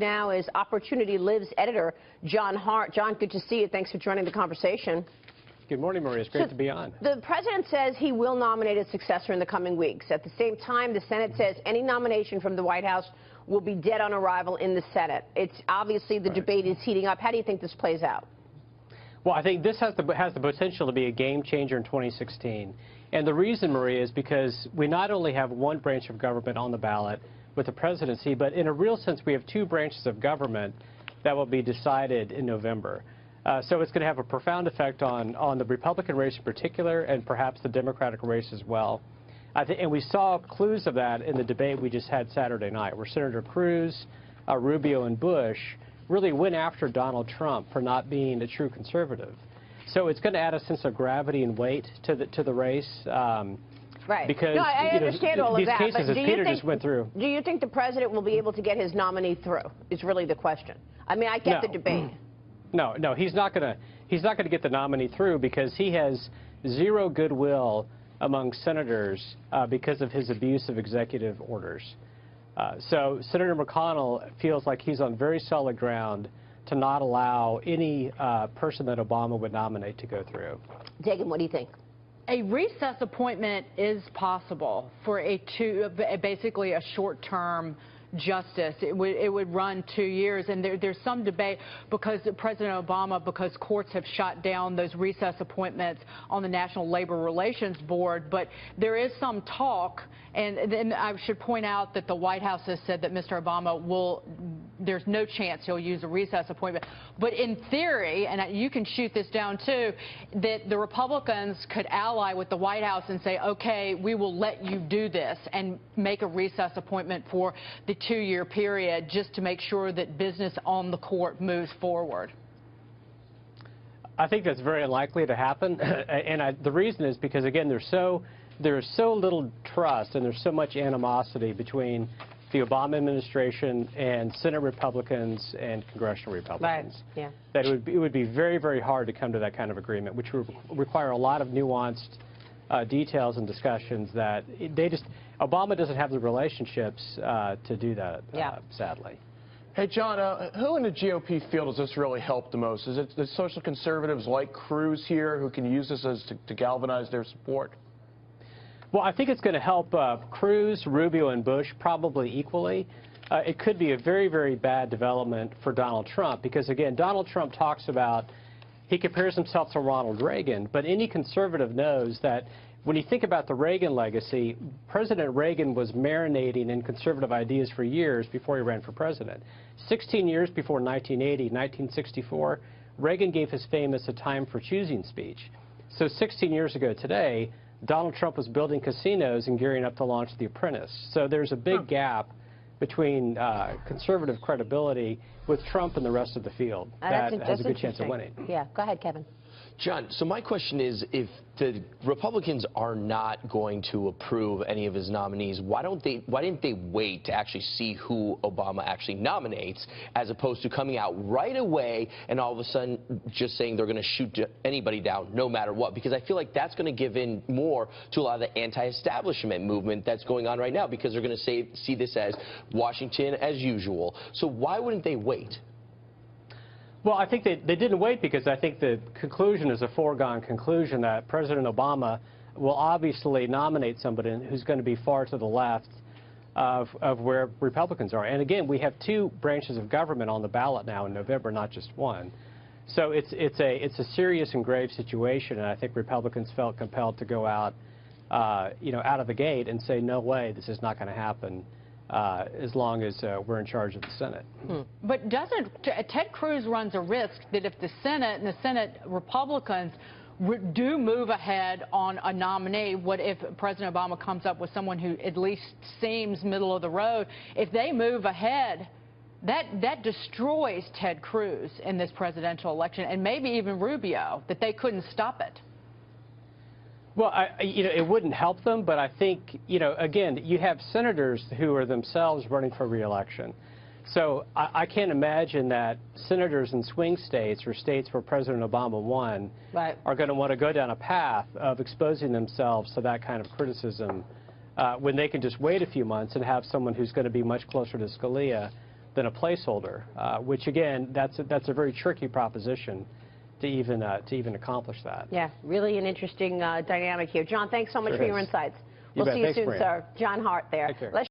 now is Opportunity Lives editor John Hart. John, good to see you. Thanks for joining the conversation. Good morning, Maria. It's great to be on. The president says he will nominate a successor in the coming weeks. At the same time, the Senate says any nomination from the White House will be dead on arrival in the Senate. It's obviously the debate is heating up. How do you think this plays out? Well, I think this has the potential to be a game changer in 2016. And the reason, Maria, is because we not only have one branch of government on the ballot with the presidency, but in a real sense, we have two branches of government that will be decided in November. So it's going to have a profound effect on the Republican race in particular, and perhaps the Democratic race as well. And we saw clues of that in the debate we just had Saturday night, where Senator Cruz, Rubio, and Bush really went after Donald Trump for not being a true conservative. So it's going to add a sense of gravity and weight to the race. Right. Because no, I understand all of that. These cases, as Peter just went through. Do you think the president will be able to get his nominee through? Is really the question. I mean, I get the debate. No, he's not going to get the nominee through because he has zero goodwill among senators because of his abuse of executive orders. So Senator McConnell feels like he's on very solid ground to not allow any person that Obama would nominate to go through. Dagan, what do you think? A recess appointment is possible for basically a short-term justice. It would run 2 years, and there's some debate because President Obama, because courts have shot down those recess appointments on the National Labor Relations Board, but there is some talk, and then I should point out that the White House has said that Mr. Obama there's no chance he'll use a recess appointment. But in theory, and you can shoot this down too, that the Republicans could ally with the White House and say, okay, we will let you do this and make a recess appointment for the 2-year period just to make sure that business on the court moves forward. I think that's very unlikely to happen. And the reason is because, again, there's so little trust and there's so much animosity between the Obama administration and Senate Republicans and congressional Republicans. Right. Yeah. That it would be very, very hard to come to that kind of agreement, which would require a lot of nuanced details and discussions that Obama doesn't have the relationships to do that, sadly. Hey, John, who in the GOP field does this really help the most? Is it the social conservatives like Cruz here who can use this to galvanize their support? Well, I think it's going to help Cruz, Rubio, and Bush probably equally. It could be a very, very bad development for Donald Trump because, again, Donald Trump talks about, he compares himself to Ronald Reagan, but any conservative knows that when you think about the Reagan legacy, President Reagan was marinating in conservative ideas for years before he ran for president. 16 years before 1980, 1964, Reagan gave his famous "A Time for Choosing" speech. So 16 years ago today, Donald Trump was building casinos and gearing up to launch The Apprentice. So there's a big gap between conservative credibility with Trump and the rest of the field that has a good chance of winning. Yeah, go ahead, Kevin. John, so my question is, if the Republicans are not going to approve any of his nominees, why didn't they wait to actually see who Obama actually nominates, as opposed to coming out right away and all of a sudden just saying they're going to shoot anybody down no matter what? Because I feel like that's going to give in more to a lot of the anti-establishment movement that's going on right now, because they're going to see this as Washington as usual. So why wouldn't they wait? Well, I think they didn't wait because I think the conclusion is a foregone conclusion that President Obama will obviously nominate somebody who's going to be far to the left of where Republicans are. And again, we have two branches of government on the ballot now in November, not just one. So it's a serious and grave situation, and I think Republicans felt compelled to go out, out of the gate and say, no way, this is not going to happen. As long as we're in charge of the Senate. But Ted Cruz runs a risk that if the Senate and the Senate Republicans do move ahead on a nominee, what if President Obama comes up with someone who at least seems middle of the road? If they move ahead, that destroys Ted Cruz in this presidential election, and maybe even Rubio, that they couldn't stop it. Well, it wouldn't help them, but I think, again, you have senators who are themselves running for re-election. So I can't imagine that senators in swing states or states where President Obama won are going to want to go down a path of exposing themselves to that kind of criticism when they can just wait a few months and have someone who's going to be much closer to Scalia than a placeholder, which again, that's a very tricky proposition to even accomplish that. Yeah, really an interesting dynamic here. John, thanks so much for your insights. We'll see you soon, sir. John Hart there.